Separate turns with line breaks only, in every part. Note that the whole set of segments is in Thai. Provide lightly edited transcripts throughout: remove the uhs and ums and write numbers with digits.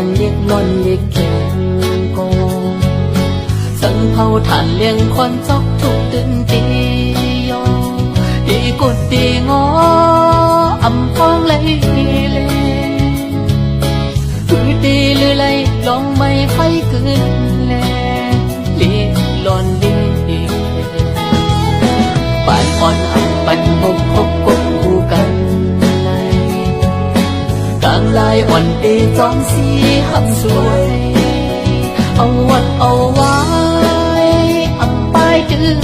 งเรียกล้นเรียกแข็งโกสังเผาฐานเลี้ยงควันจอกทุกตื่นตีโยดีกุดดีงออำพองเลยคือดีหรือไรลองไม่ไฟเกินแลเรียกล้นเรียกปานอ่อนอับปันพบกบคู่กันกลางลายอ่อนตีจอมสีหำสวยเอาวัดเอาไว้อำไปจืด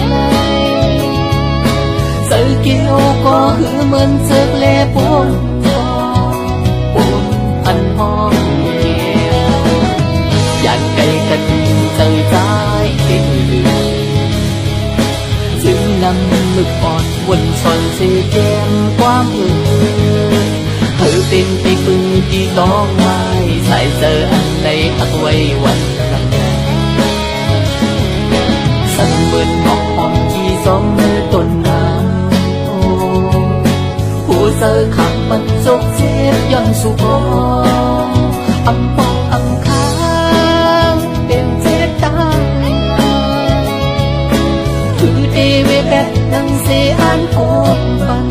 เลยเสือเกี่ยวก็หือเหมือนเสือเล่ปนพันห้องอยากไกลกันเจอใจที่จึงนำมึกอ่อนวนชนเสียแก้มความเป็นที่พึ่งที่ต้องไว้ใส่เจออันใดหักไว้วันหลังสั่นเบิ่นออกหอมที่สองมือต้นน้ำโอ้ผู้เจอขับมันจกเจ็บย้อนสู่คออำปองอำค้างเป็นเจ็บตายคือเดเวแบบนังเสียอันโอบปัน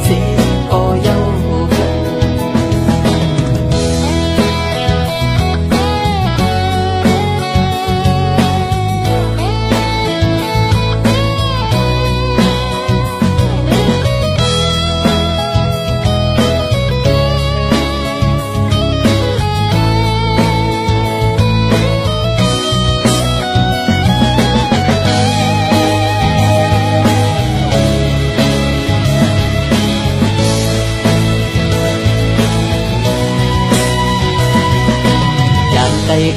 เสียก็เยา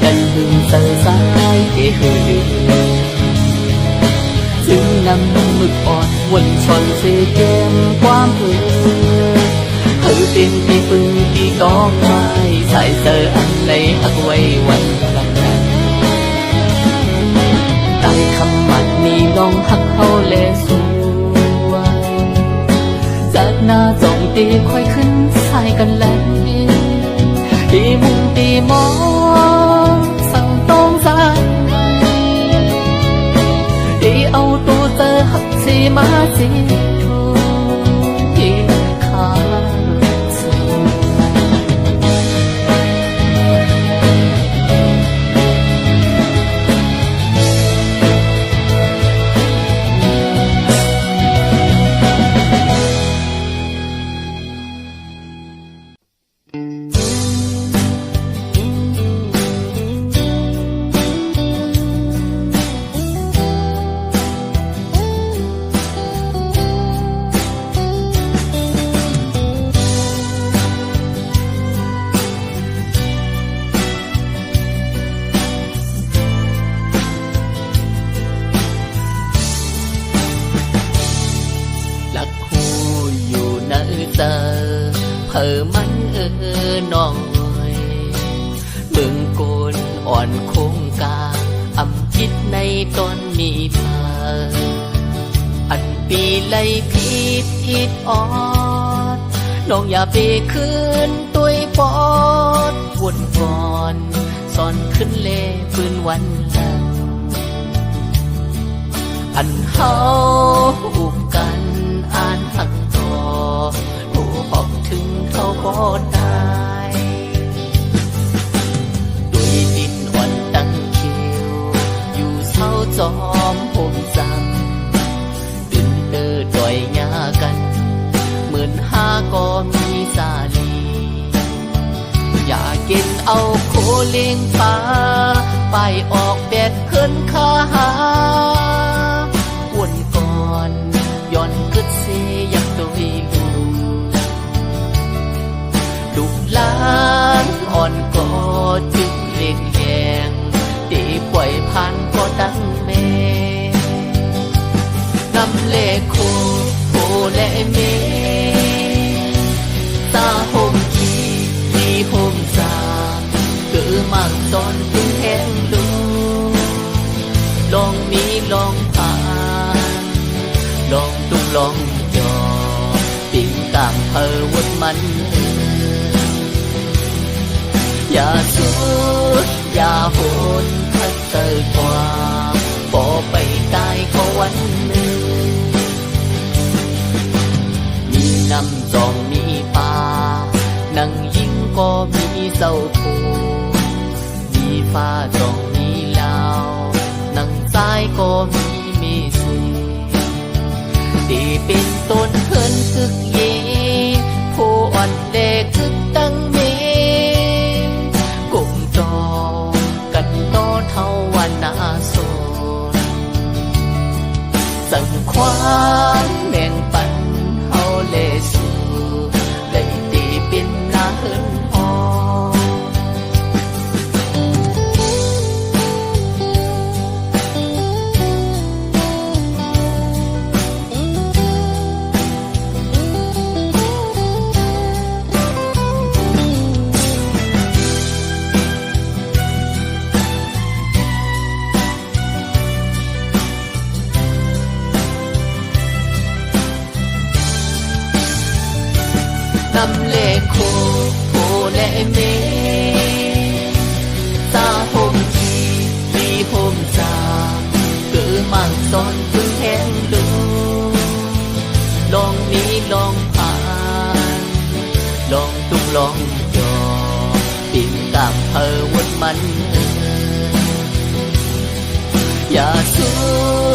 กันหึงเสือสายเที่หือจึงนำมึกอ่อนวนชนเสียแก้มความเป็นที่พึ่งที่ต้องไม้ใส่เสืออันใดหักไว้วันหลังใต้คำหมัดนี้น้องหักเฮาแลสวยจากหน้าจ้องตีค่อยขึ้นใส่กันแล้วตีมุงตีมองสั่งต้องใจตีเอาตัวเจอหักสีมาสีทูที่ขาสูเผอมันน้องเบิ่งโกนอ่อนโคงกาอำคิดในตอนนี้พาอันปีไล่ผิดอิดออดน้องอย่าไปคืนตุยปอดวนก่อนสอนขึ้นเล่ปืนวันหลังอันเฮาอุกกันอ่านหักต่อหอบถึงเขาบ่ได้ด้วยดินอ่อนตั้งคิวอยู่เศร้าจอมผมจำตื่นเด้อดอยหญ้ากัน15,000ก็มีสาลีอย่ากินเอาโคเลี้ยงปลาไปออกแดดขึ้นขาหาวนก่อนย้อนกึดเสียอยากตัวลูกหลานอ่อนก็จึงเลี้ยงแยงตีปล่อยผ่านก็ตั้งแม่นำเลโคโคและเมตาโฮมขีมีโฮมสามเกิดมากตอนถึงแห้งลูลองมีลองผ่านลองตุ้งลองจอปิ่งกลางเพอวดมัน อย่าสุดอย่าโหนถ้าเจอกว่าบ่ไปตายก็วันหนึ่งมีน้ำจองมีป่านั่งยิงก็มีเศร้าผูมีฟ้าจองมีลาวนั่งซ้ายก็มีเมสีที่เป็นต้นเฮินคึกเยผู้อ่อนแดคึกตั้งเมกุ่มจอกันต่อเท่าวันนาโซนสั่งความแม่งปันเฮาเลสูได้ตีเป็นนาเฮินหอนำเลโคโคและเมตาโฮมทีมีโฮมจาเกิดมั่งซ้อนพึ่งแห้งดูลองนี้ลองผ่านลองตุ้งลองจอปิ่นกามเพอวนมันอย่าสุ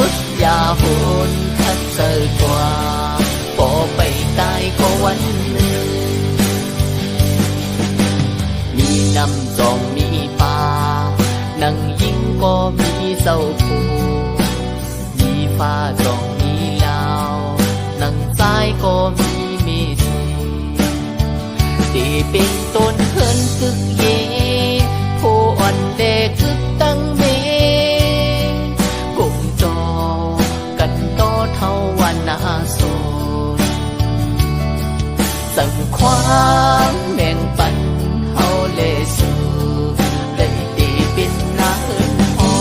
ดอย่าโหนถ้าเจอกว่าบ่ไปตายก็วันหนึ่งมีน้ำจองมีป่านั่งยิงก็มีเศร้าผูมีฟ้าจองมีลาวนั่งซ้ายก็มีเมสีที่เป็นต้นเฮินคึกเยผู้อ่อนแดคึกตั้งเมกุ่มจอกันต่อเท่าวันนาโซสั่งความแม่งปันเฮาเลสูได้ตีเป็นนาเฮินหอ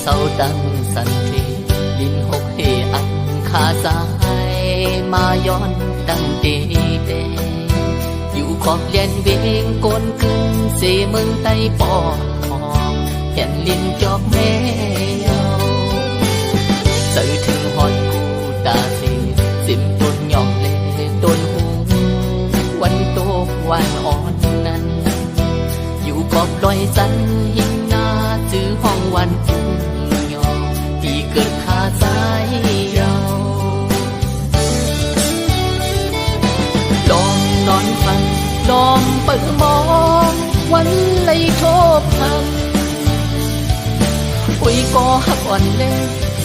เศร้าดังสันเทลินหกเฮอันขาสายมาย้อนดังเดเดอยู่ขอบเลียนเวงโกนกึ่งเสเมืองไต้ปอทองแผ่นลินจอกแม่เยาเสือถึงหอดกูตาเสสิมต้นยองเลต้นหูวันโตกวันอ่อนนั้นอยู่ขอบลอยสันหินนาจื้อห้องวันที่เกิดขาสายเราลองนอนฟังลองเปิดมองวันไหลโทบพันคุยก็หักอ่อนเล่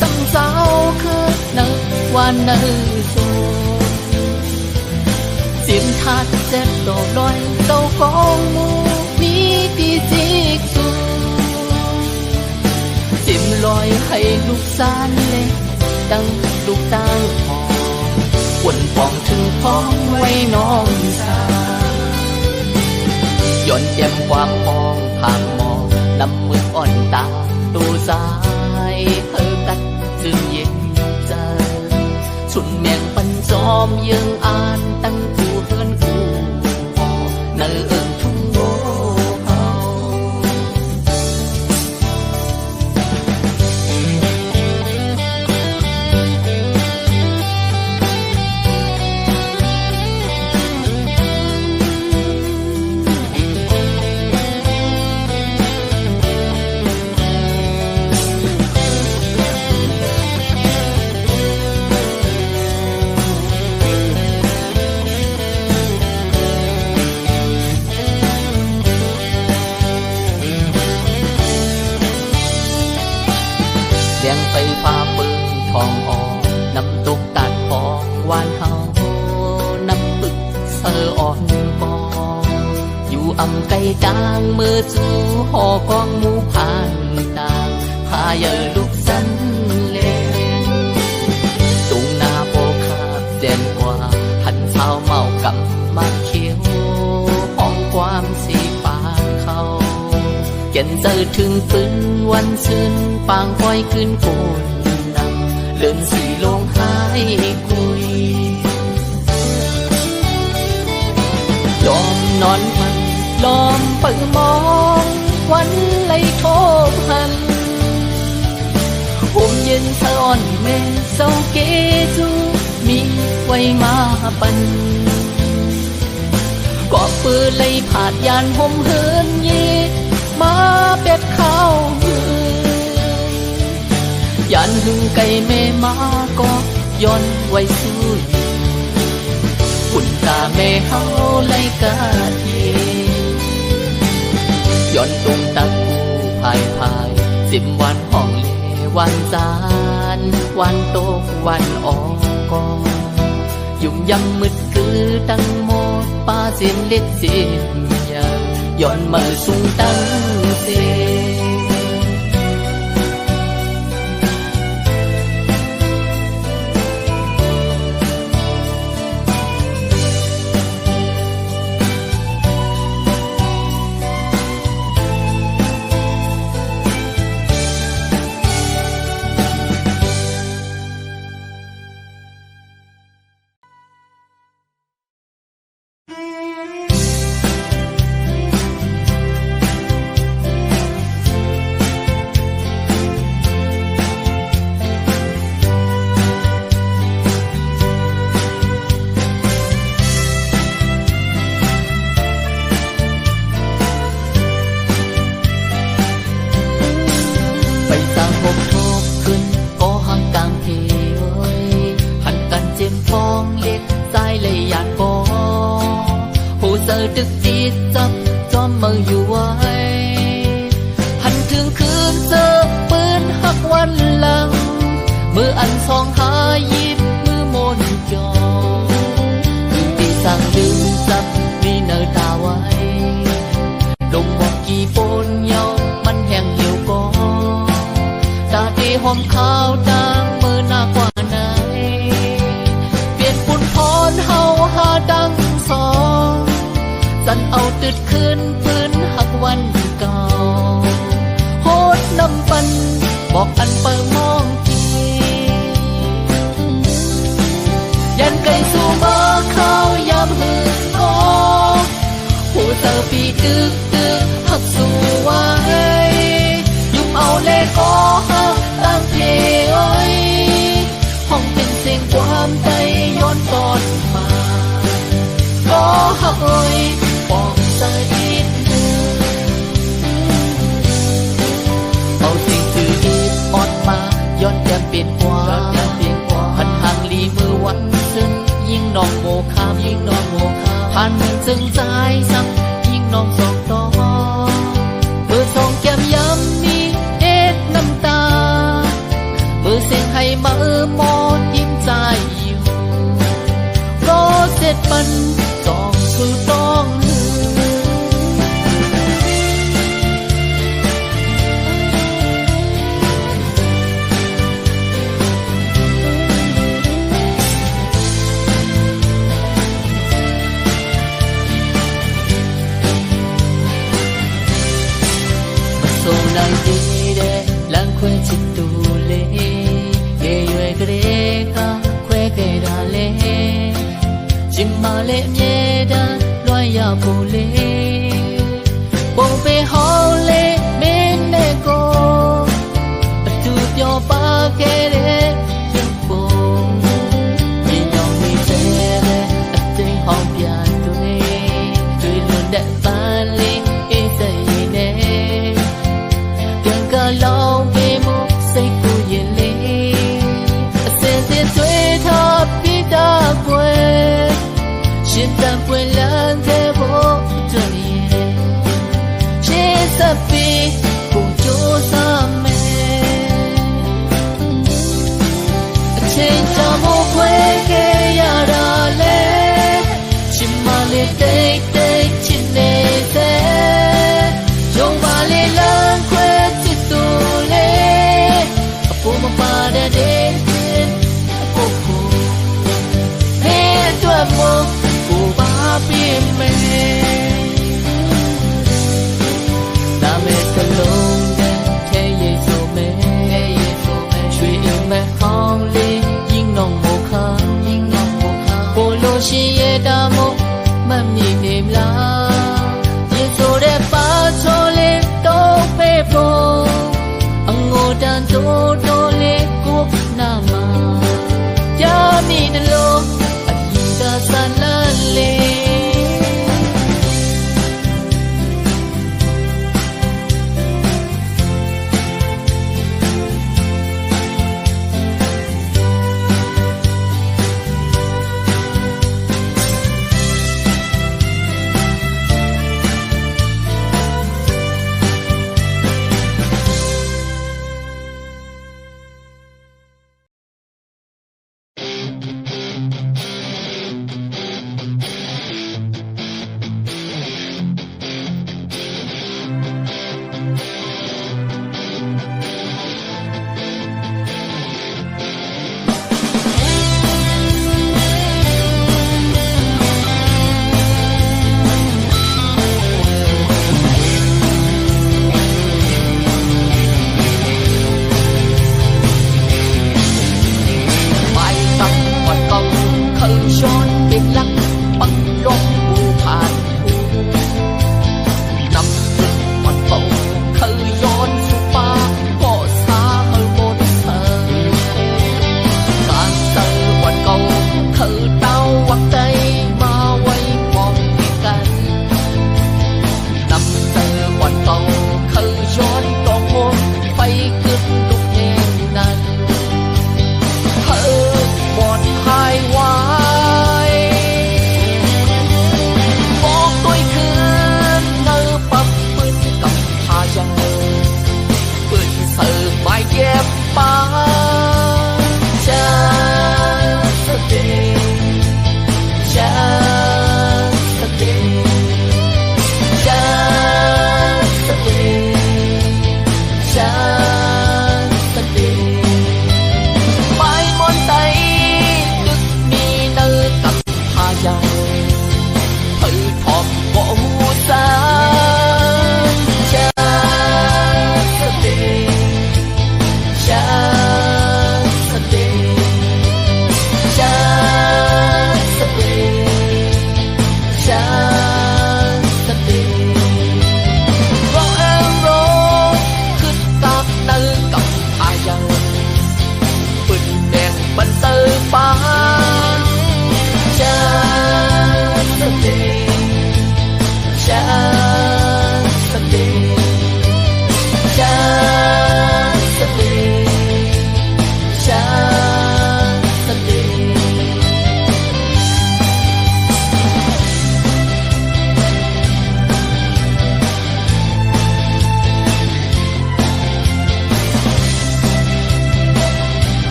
สังสาวคือนักวันนักโซเสียงทัดเจ็บดอกลอยเต้ากองมูมีตีจิกสูสิมลอยให้ลูกสานเล็กดังลูกตั้งหอวนปองถึงพ้องไว้น้องสาย้อนแย้มความมองผ่านมองน้ำมืออ่อนตาตูสายเพิกัดจึงเย็นใจสุนแมงปันจอมยังอ่านตั้งกูเฮินกูเนื้อเอิงทุ่งโง่เฮา เสียงไฟฟ้าปืนทองออกน้ำตกตัดของหวานเฮาน้ำปึกเสออ่อนกองอยู่อำไกลจางมือจูหอกองหมูผ่านต่างพาเยอลูกสันเลนตุงนาโปคาบแดนกว่าหันเท้าเมากำมาเขียวห้องความสีปานเขาเย็นเจอถึงปืนวันซึ้นปางคอยขึ้นโกนนำเลื่อนสีลงหายคุยยอมนอนมันล้อมเปิดมองวันไล่โทบหันห่มเย็นสะอ่อนเมเศร้าเกจูมีไว้มาปันกอบปืนไล่ผาดยานห่มเฮินเย่มาเป็ดข้าวยันหึงไก่แม่มาก็ย้อนไว้สู้คุณตาแม่เฮาไล่กาเทย้อนตรงตะกูพายสิบวันห้องเลวันจานวันโตวันออกกอยุ่งยำมืดคือตั้งหมดป้าเสียงเล็กเสียงยาย้อนมาสูงตั้งเสียดึกจิตจับจอมมืออยู่ไว้หันถึงคืนเจอปืนหักวันหลังมืออันสองหายิบมือมนจอถึงปีสั่งดึงจับมีเนอตาไว้ลงบอกกี่ปนเยามันแห้งเหี่ยวกอตาดีหอมขาวดังมือหน้ากว่าไหนเปลี่ยนปุ่นพรเฮาหาดังสองสันเอาตึดขึ้นปืนหักวันเก่าโหดน้ำปันบอกอันเปิดมองกียันไก่สู่มาข้าวยามหืนกอผู้เจอปีตึกหักสู่ไว้ยุ่มเอาเล่กอหักตั้งเทอ้อยห้องเป็นเสียงความใจย้อนตอนมาก็หักอ้อยปองใจอีกเอาสิ่งคืออีกอดมาย้อนแก้มเปลี่ยนกว่าพันห่างลีมือวันซึ่งยิ่งน้องโมคามพันซึ่งใจซ้ำยิ่งน้องสองต่อมือสองแก้มย้ำมีเอ็ดน้ำตามือเสียงให้มาหมดยิ้มใจอยู่ก็เสร็จปันต้องคือต้องlệ nhẹ đã loài ya bồ lệ bồ bê hao lệ bên lệ cô tu cho ba kê lệ chân bồ vì nhau mi chê lệ tình hong bia tuổi luôn đẹp ba lệ e say nè chẳng cả lâu bê mốc say cô yên lệ sẽ sẽ thuê tháp đi ta quên现在回来在我这里，谁在比不就上面？ ခဲ့ရတာလဲချစ်မလေးတိတ်တိတ်ချစ်နေစေရုံပါလေးလမ်းခွဲချစ်သူလေးအဖို့မပါတဲ့ကိုကိုဖဲအတွက်မို့ကိုပါပြင်းမယ်နာမည်တစ်လုံးနဲ့ထဲရည်ဆိုမယ်ရွှေအိမ်မက်ဟောင်းလေးยิ่งน้องโมคาကိုလိုရှိရတာမို့မမြင်နေမလားရေဆိုတဲ့ပါချောလေးတော့ဖေးဖို့အငိုတန်တိုးလေးကိုနာမှာပြမိတယ်လို့အရင်ကဆန်လန်းလေး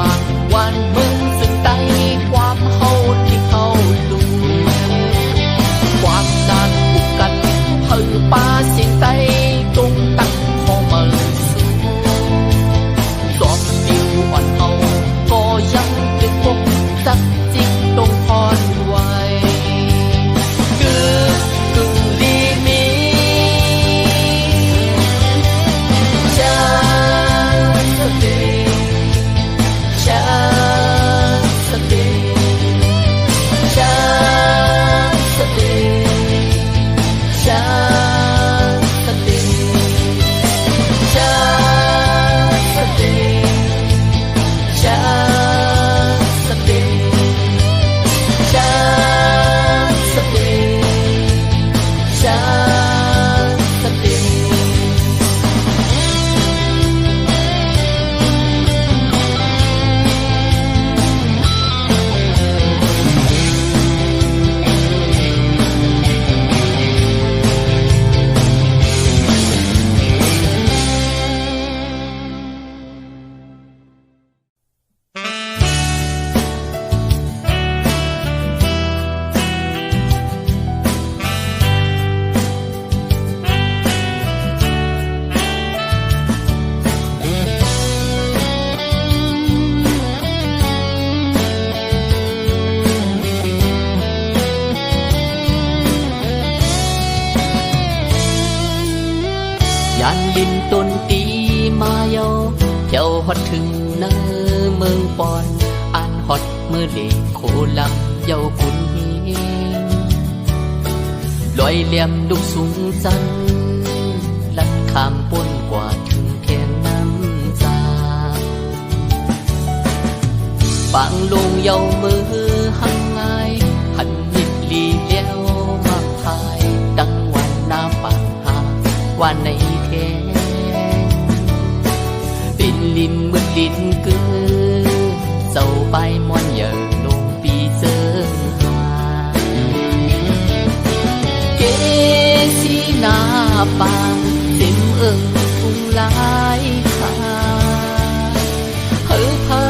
างวันเมืองซึ่งใต้ความเฮาที่เขาดูความนานผูกกันเฮาป่าเสียงใต้ตรงตั้งพอมาสู้สอบเดียวอ่อนเอาก็ยังตึกปกสักจิตตรงพรไว้คือดีมีชาสติชาสติชาสติชาสติชาสติชาสติชาสติชาสติ ยานดินต้นตีมาเยาเที่ยวฮอดถึงเนื้อเมืองปอนอ่านฮอดเมื่อเล็กโคลำเยาคุณเฮงลอยเหลี่ยมดุกสูงจันลัดข้ามป้นกว่าถึงแทงน้ำจาปังลงเยามือหังไงหันนิดลีเลี้ยวมาพายดังวันน้ำปากหาว่าในแทงเป็นลินมืดลินกือเจ้าไปมอนเหยอลงปีเจอหาเกสีหน้าปางเต็มทุ่งหลายขาเพอ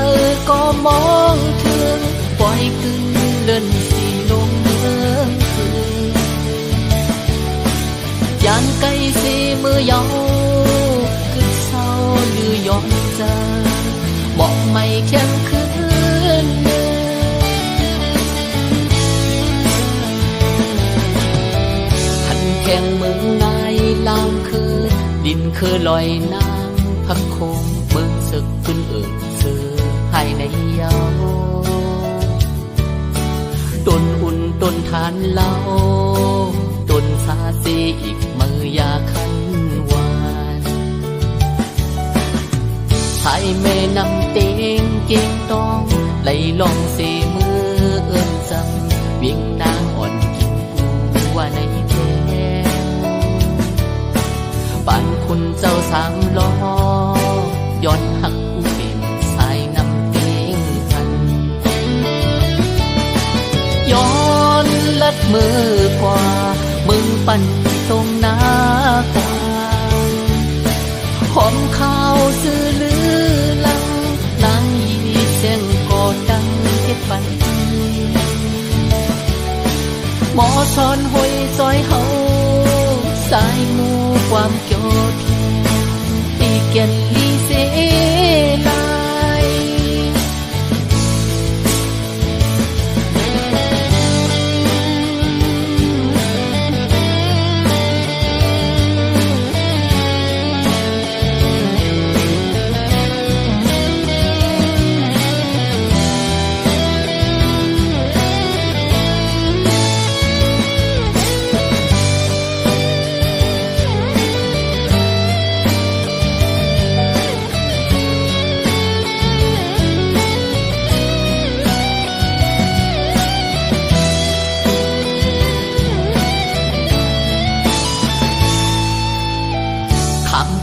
ก็มองถึงปล่อยกึ่งเดินสีลงเมืองคืนยานไกลสีมือเยาคือเศร้าหรือย้อนใจบอกไม่เที่ยงคืนหันแข่งเมืองนายลามคือดินคือลอยน้ำพักโคงเมืองศึกขึ้นซื้อให้ในเยาต้นอุ่นต้นทานเล่าต้นสาสีอีกมือยาคันหวานไทยแม่นำเต็งเก่งต้องไหลลองเสมือจังเวียงนางอ่อนกินปูว่าในแทงป่านคุณเจ้าสามล้อย้อนหักอุเป็นสายน้ำเต็งพันย้อนลัดมือกว่ามึงปั่นตรงหน้ากว่าหอมข้าวซื้อลือลังนางยีเสียงกอดดังเก็บไปหมอสอนหอยซอยเฮาสายมูความเกี่ยวเทียนตีเกียนลีเสลาย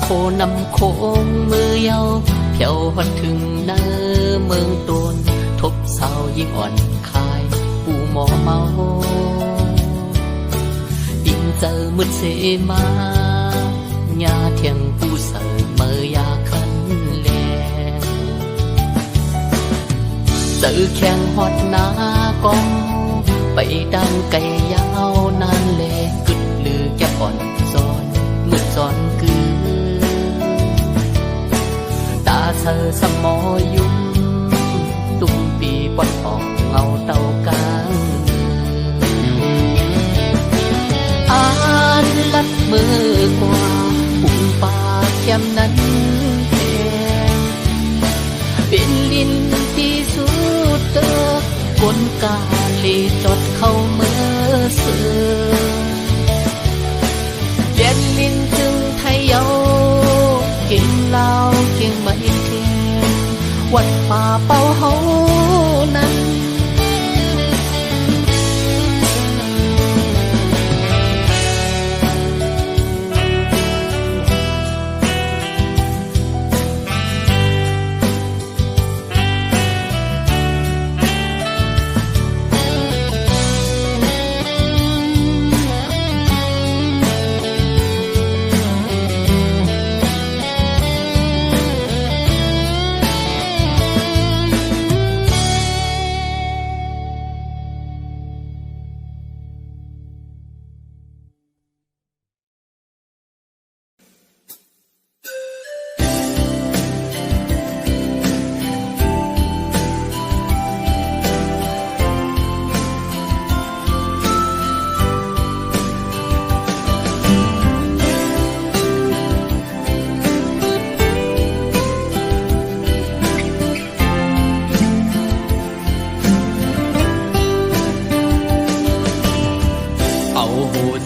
โคนำโค้งมือเยาเพียวฮอดถึงเนื้อเมืองตนทบเศร้ายิ่งอ่อนคายปูหมอเมาดินเจอมืดเสมาญาเทียงปูเสอเมยาคันแล เสือแข่งฮอดหน้ากองไปดังไก่ยาวนานแลกึดลือแก่อ่อนซ้อนมืดซ้อนคือตาเธอสมอยุ่งตุ้มปีปอนออกเงาเต่ากลางอ่านลัดมือกว่าปุ่มปากแก้มนั้นแพงเป็นลิ้นที่สุดเตอกลกาลีจดเข้าเมื่อเสือเปลี่ยนลิ้นจึงไทยเยาเก่งลาวเก่งไม่เก่งวัดป่าเป่าเฮานั้น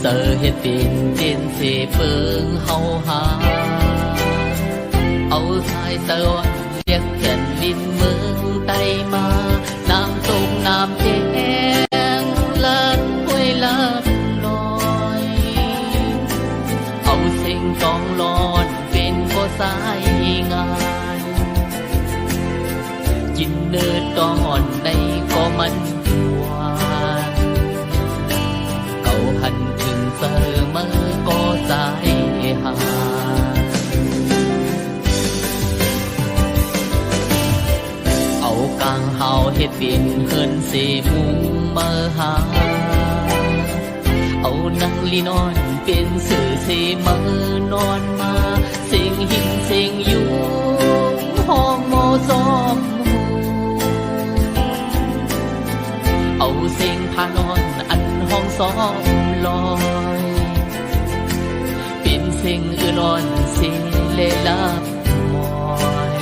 เสือเฮ็ดเป็นเด่นเสเปิงเฮาหาเอาสายสวรรค์เรียกแก่นลินเมืองไตมาน้ำตกน้ำแจ้งลัดห้วยลัดลอยเอาเสียงกองลอนเป็นบ่สายงานกินเนื้อตอนใดก็มันหวานหันถึงเสมอก็สายหาเอากางเฮาเฮ็ดเป็นเฮินเสมุงมาหาเอานังลีนอนเป็นสื่อเสมอนอนมาเสียงหินเสียงยุงห้องโมซอมเอาเสียงพานอนอันห้องซ้อมลอยเป็นเสียงอื่นอ่อนเสียงเลลับมอย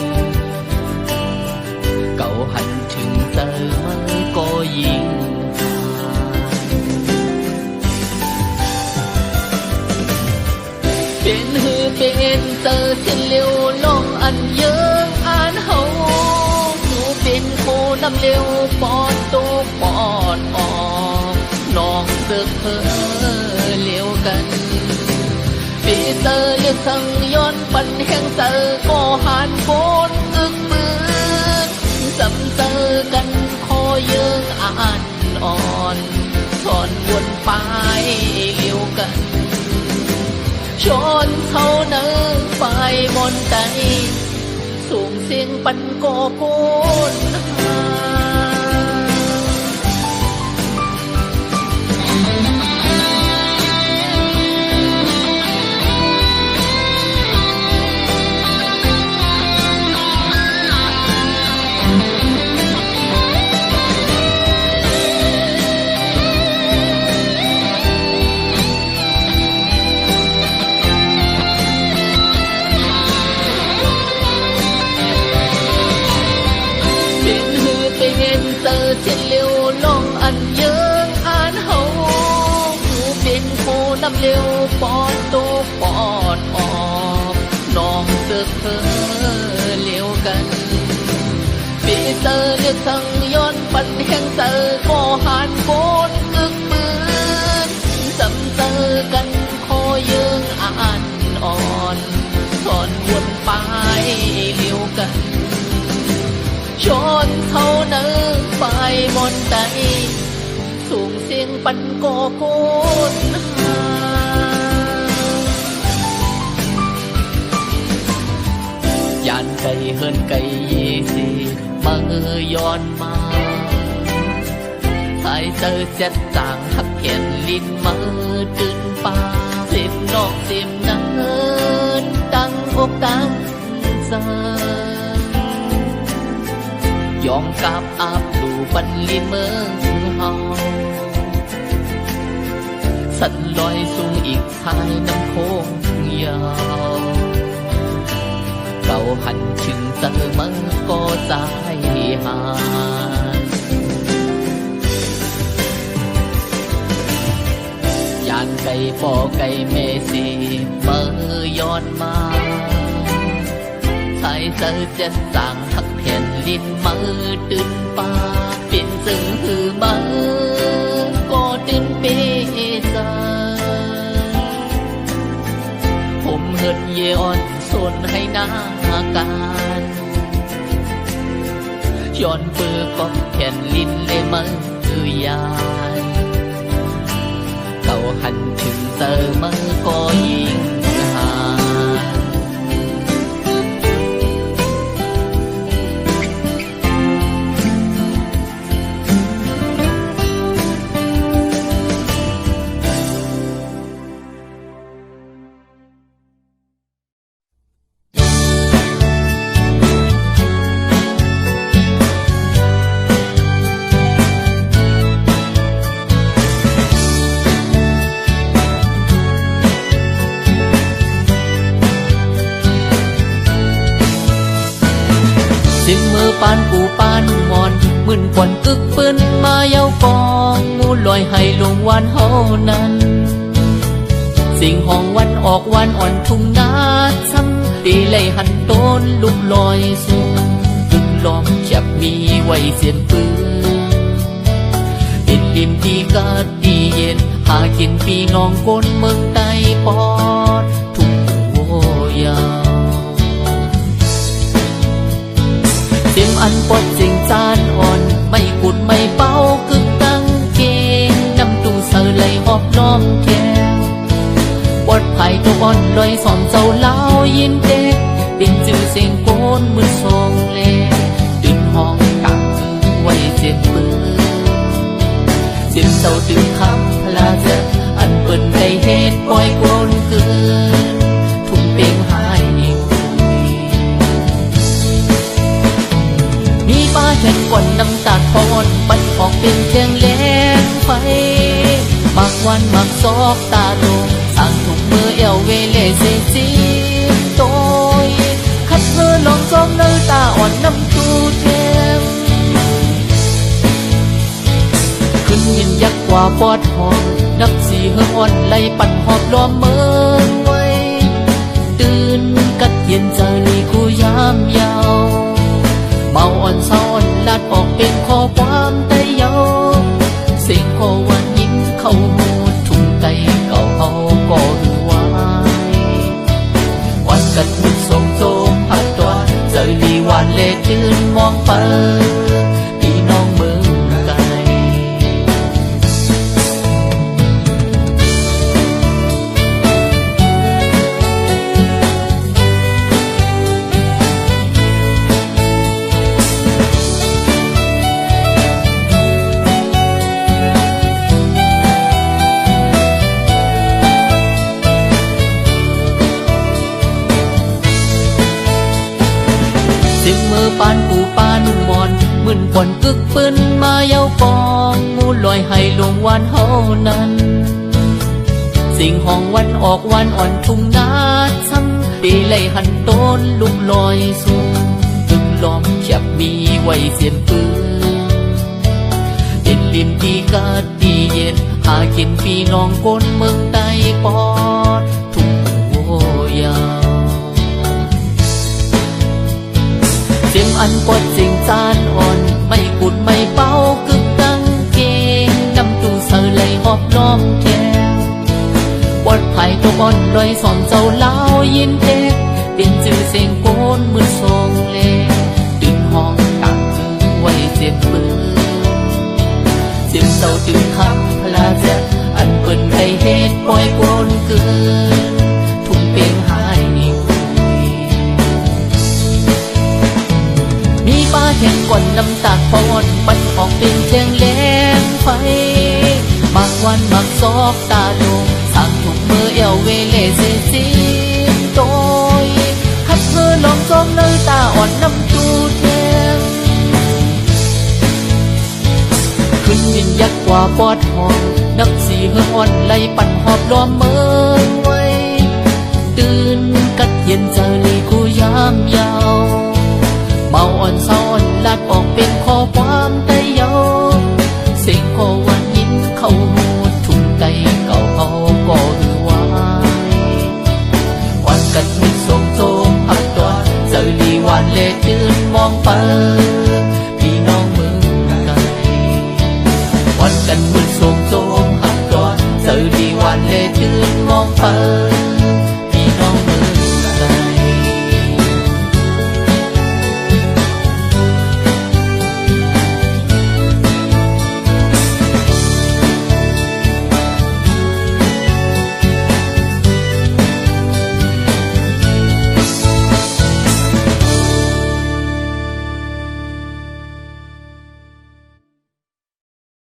เก่าหันถึงเจอมันก็ยิ่งเป็นหือเป็นเจอเส้นเร็วลงอันเยอะอ่านเฮาหนูเป็นโคนำเร็วปอดโตปอดออกน้องเสือกเพ้อเลี้ยวกันปีเตอร์เลือกสั่งย้อนปันแห่งเตอร์ก็หันโกนอึกมือสำเตอร์กันคอเยืองอ่านอ่อนสอนวนไปเลี้ยวกันชนเขาเนื้อไปบนใจสูงเสียงปันโกโกนเส้นเร็วลงอันเยิงอ่านเฮาผู้เป็นโคนำเร็วปอดโตปอดออกน้องเสือกเพ้อเลี้ยวกันปีเตอร์เลือกสั่งย้อนปันแห่งเตอร์ก็หันโกนอึกปืนสำเตอร์กันคอเยิงอ่านอ่อนสอนวนไปเลี้ยวกันชนเขาเนื้อไปบนใจสูงเสียงปันโกโกนยานไก่เฮินไก่เยสีม มาย้อนมาสายเจอเจ็ดต่างหักแขนลิ้นมาตื่นป่าเสียมนอกเสียมเนินตั้งอกตั้งใจยอมกับอาบดูบันลีเมืองเฮาสันลอยสูงอีกทายน้ำโค้งยาวเก่าหันชึงเจอมันก็ใจหายยานไก่ปอไก่เมสีเมื่อย้อนมาสายเจอจะสั่งหักแผ่นลิ้นมือตื่นป่าเป็นซึ่งคือมือก็ตื่นเปซาผมเหินเยอ่อนส่วนให้หน้าการย้อนเปื้อกอบแผ่นลิ้นเลยมือยายเก่าหันถึงเจอมือก็ยิ่งหาสิงมือปานกูปานมอนมึนก่อนกึกปืนมาเย้ากองงูลอยให้ลงวันเฮานั้นสิ่งห้องวันออกวันอ่อนทุ่งนาซ้ำตีไล่หันโตนลุกลอยสูงตึกล้อมแคบมีไว้เสียนปืนดินดิมดีกาดีเย็นหากินปีน้องก้นเมืองใต้ปอดทุ่งโวยาวเสียงอันปดเสียงจานอ่อนไม่กุดไม่เป้ากึกกังเกงน้ำตูเสลยหอบล้อมแก้วปดไผ่ตัวอ่อนลอยสอนเจ้าเล่ายินเด็กเป็นจือเสียงโกนมือทรงเล่ดึงห้องกังไว้เจ็บปืนเสียงเจ้าดึงคำพลาเจออันเปิ่นได้เหตุปล่อยโกนเกินทุ่มเป่งหายป้าเห็นก่อนน้ำตาคอนบันออกเป็นเชียงแหลงไฟมักวันมักซอกตาโตสั่งถุงมือเอวเวเลเซซีโตยคัดเธอลองซองเนื้อตาอ่อนน้ำตูเทมขึ้นยินยักกว่าปอดหอมนับสีเฮืองอ่อนไล่ปั่นหอบล้อมเมืองไว้ตื่นกัดเย็นเจอนี่กูยามยาวเมาอ่อนเศร้าอ่อนลัดออกเป็นข้อความไต่เยาเสียงโควันยิ้มเข้าหูทุ่งไก่เก่าเฮาก็หือวายวันกัดมุดส่งโจมพัดตัวเจอลีหวานเล่ตื่นมองไปพี่น้องเมืองไกลมือปานกูปานมอนมึนก่อนกึกปืนมาเย้ากองงูลอยให้ลงวันเฮานั้นสิ่งห้องวันออกวันอ่อนทุ่งนาซ้ำตีไล่หันโตนลุกลอยสูงตึกล้อมแคบมีไว้เสียนปืนเป็นริมดีกาดีเย็นหากินพี่น้องก้นเมืองใต้ปอดทุ่งโวยาวเสียงอันปดเสียงจานอ่อนไม่กุดไม่เป้ากึกกังเกงน้ำตูเสลยหอบล้อมแก้วปดไผ่ตัวอ่อนลอยสอนเจ้าเล่ายินเด็กเป็นจือเสียงโกนมือทรงเล่ดึงห้องกังไว้เจ็บปืนเสียงเจ้าดึงคำพลาเจออันเปิ่นได้เหตุปล่อยโกนเกินทุ่งเป่งหายป้าแข่งก่อน ากพอนปันออกเป็นแจงแหลงไฟมักวันมักซอกตาลงสร้างถุงมือเอวเวเลเสสีโตยหัดเธอลองจอมเลยตาอ่อนน้ำตูแทงขึ้นวินยักกว่าปอดหอมนักสีเฮืออ่อนไล่ปั่นหอบล้อมเมืองไว้ตื่นกัดเย็นเจอลีกูยามยาวเมาอ่อนเศร้าอ่อนลัดออกเป็นข้อความแต่เยาเสียงขอวันยินเข้าหูทุ่งไตเก่าเขาก่อหือไว้วันกันหุ่นทรงโจมหักตัวเจอลีวันเล่ตื่นมองไปพี่น้องมือไกลวันกันหุ่นทรงโจมหักตัวเจอลีวันเล่ตื่นมองไป